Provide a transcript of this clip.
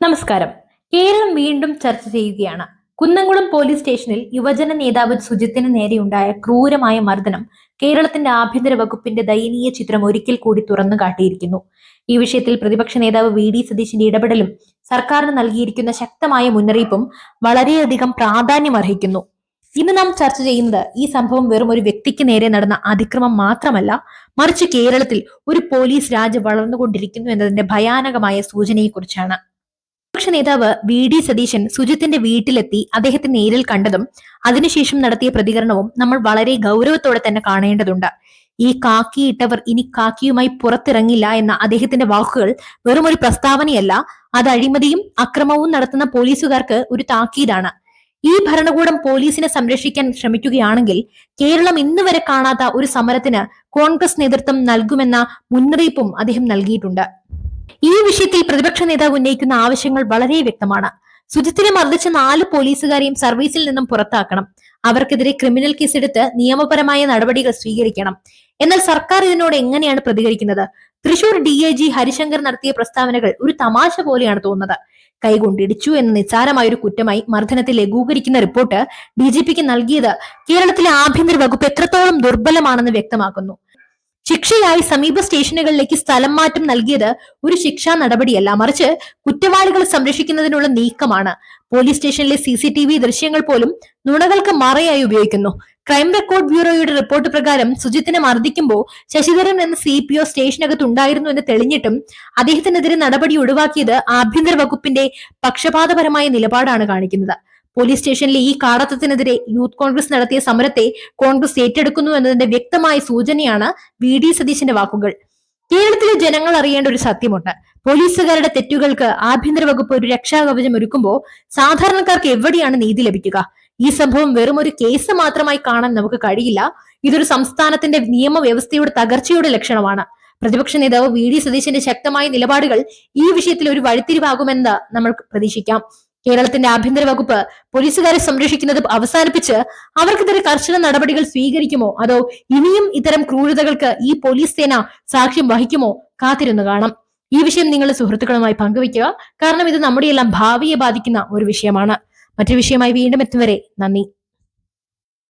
നമസ്കാരം. കേരളം വീണ്ടും ചർച്ച ചെയ്യുകയാണ്. കുന്നംകുളം പോലീസ് സ്റ്റേഷനിൽ യുവജന നേതാവ് സുജിത്തിന് നേരെയുണ്ടായ ക്രൂരമായ മർദ്ദനം കേരളത്തിന്റെ ആഭ്യന്തര വകുപ്പിന്റെ ദയനീയ ചിത്രം ഒരിക്കൽ കൂടി തുറന്നു കാട്ടിയിരിക്കുന്നു. ഈ വിഷയത്തിൽ പ്രതിപക്ഷ നേതാവ് വി.ഡി. സതീശന്റെ ഇടപെടലും സർക്കാരിന് നൽകിയിരിക്കുന്ന ശക്തമായ മുന്നറിയിപ്പും വളരെയധികം പ്രാധാന്യമർഹിക്കുന്നു. ഇന്ന് നാം ചർച്ച ചെയ്യുന്നത് ഈ സംഭവം വെറും ഒരു വ്യക്തിക്ക് നേരെ നടന്ന അതിക്രമം മാത്രമല്ല, മറിച്ച് കേരളത്തിൽ ഒരു പോലീസ് രാജ് വളർന്നുകൊണ്ടിരിക്കുന്നു എന്നതിന്റെ ഭയാനകമായ സൂചനയെക്കുറിച്ചാണ്. പ്രതിപക്ഷ നേതാവ് വി.ഡി. സതീശൻ സുജിത്തിന്റെ വീട്ടിലെത്തി അദ്ദേഹത്തെ നേരിൽ കണ്ടതും അതിനുശേഷം നടത്തിയ പ്രതികരണവും നമ്മൾ വളരെ ഗൗരവത്തോടെ തന്നെ കാണേണ്ടതുണ്ട്. ഈ കാക്കിയിട്ടവർ ഇനി കാക്കിയുമായി പുറത്തിറങ്ങില്ല എന്ന അദ്ദേഹത്തിന്റെ വാക്കുകൾ വെറും ഒരു പ്രസ്താവനയല്ല, അത് അഴിമതിയും അക്രമവും നടത്തുന്ന പോലീസുകാർക്ക് ഒരു താക്കീതാണ്. ഈ ഭരണകൂടം പോലീസിനെ സംരക്ഷിക്കാൻ ശ്രമിക്കുകയാണെങ്കിൽ കേരളം ഇന്ന് വരെ കാണാത്ത ഒരു സമരത്തിന് കോൺഗ്രസ് നേതൃത്വം നൽകുമെന്ന മുന്നറിയിപ്പും അദ്ദേഹം നൽകിയിട്ടുണ്ട്. ഈ വിഷയത്തിൽ പ്രതിപക്ഷ നേതാവ് ഉന്നയിക്കുന്ന ആവശ്യങ്ങൾ വളരെ വ്യക്തമാണ്. സുജിത്തിനെ മർദ്ദിച്ച 4 പോലീസുകാരെയും സർവീസിൽ നിന്നും പുറത്താക്കണം. അവർക്കെതിരെ ക്രിമിനൽ കേസെടുത്ത് നിയമപരമായ നടപടികൾ സ്വീകരിക്കണം. എന്നാൽ സർക്കാർ ഇതിനോട് എങ്ങനെയാണ് പ്രതികരിക്കുന്നത്? തൃശൂർ DIG ഹരിശങ്കർ നടത്തിയ പ്രസ്താവനകൾ ഒരു തമാശ പോലെയാണ് തോന്നുന്നത്. കൈകൊണ്ടിടിച്ചു എന്ന നിസ്സാരമായൊരു കുറ്റമായി മർദ്ദനത്തെ ലഘൂകരിക്കുന്ന റിപ്പോർട്ട് DGPക്ക് നൽകിയത് കേരളത്തിലെ ആഭ്യന്തര വകുപ്പ് എത്രത്തോളം ദുർബലമാണെന്ന് വ്യക്തമാക്കുന്നു. ശിക്ഷയായി സമീപ സ്റ്റേഷനുകളിലേക്ക് സ്ഥലം മാറ്റം നൽകിയത് ഒരു ശിക്ഷാ നടപടിയല്ല, മറിച്ച് കുറ്റവാളികളെ സംരക്ഷിക്കുന്നതിനുള്ള നീക്കമാണ്. പോലീസ് സ്റ്റേഷനിലെ CCTV ദൃശ്യങ്ങൾ പോലും നുണകൾക്ക് മറയായി ഉപയോഗിക്കുന്നു. ക്രൈം റെക്കോർഡ് ബ്യൂറോയുടെ റിപ്പോർട്ട് പ്രകാരം സുജിത്തിനെ മർദ്ദിക്കുമ്പോൾ ശശിധരൻ എന്ന CPO സ്റ്റേഷനകത്ത് ഉണ്ടായിരുന്നു എന്ന് തെളിഞ്ഞിട്ടും അദ്ദേഹത്തിനെതിരെ നടപടി ഒഴിവാക്കിയത് ആഭ്യന്തര വകുപ്പിന്റെ പക്ഷപാതപരമായ നിലപാടാണ് കാണിക്കുന്നത്. പോലീസ് സ്റ്റേഷനിലെ ഈ കാടത്തത്തിനെതിരെ യൂത്ത് കോൺഗ്രസ് നടത്തിയ സമരത്തെ കോൺഗ്രസ് ഏറ്റെടുക്കുന്നു എന്നതിന്റെ വ്യക്തമായ സൂചനയാണ് വി.ഡി. സതീശന്റെ വാക്കുകൾ. കേരളത്തിലെ ജനങ്ങൾ അറിയേണ്ട ഒരു സത്യമുണ്ട്. പോലീസുകാരുടെ തെറ്റുകൾക്ക് ആഭ്യന്തര വകുപ്പ് ഒരു രക്ഷാകവചം ഒരുക്കുമ്പോൾ സാധാരണക്കാർക്ക് എവിടെയാണ് നീതി ലഭിക്കുക? ഈ സംഭവം വെറും ഒരു കേസ് മാത്രമായി കാണാൻ നമുക്ക് കഴിയില്ല. ഇതൊരു സംസ്ഥാനത്തിന്റെ നിയമവ്യവസ്ഥയുടെ തകർച്ചയുടെ ലക്ഷണമാണ്. പ്രതിപക്ഷ നേതാവ് വി.ഡി. സതീശന്റെ ശക്തമായ നിലപാടുകൾ ഈ വിഷയത്തിൽ ഒരു വഴിത്തിരിവാകുമെന്ന് നമ്മൾ പ്രതീക്ഷിക്കാം. കേരളത്തിന്റെ ആഭ്യന്തര വകുപ്പ് പോലീസുകാരെ സംരക്ഷിക്കുന്നത് അവസാനിപ്പിച്ച് അവർക്കെതിരെ കർശന നടപടികൾ സ്വീകരിക്കുമോ, അതോ ഇനിയും ഇത്തരം ക്രൂരതകൾക്ക് ഈ പോലീസ് സേന സാക്ഷ്യം വഹിക്കുമോ? കാത്തിരുന്നു കാണാം. ഈ വിഷയം നിങ്ങളുടെ സുഹൃത്തുക്കളുമായി പങ്കുവയ്ക്കുക. കാരണം ഇത് നമ്മുടെയെല്ലാം ഭാവിയെ ബാധിക്കുന്ന ഒരു വിഷയമാണ്. മറ്റൊരു വിഷയമായി വീണ്ടും എത്തും വരെ നന്ദി.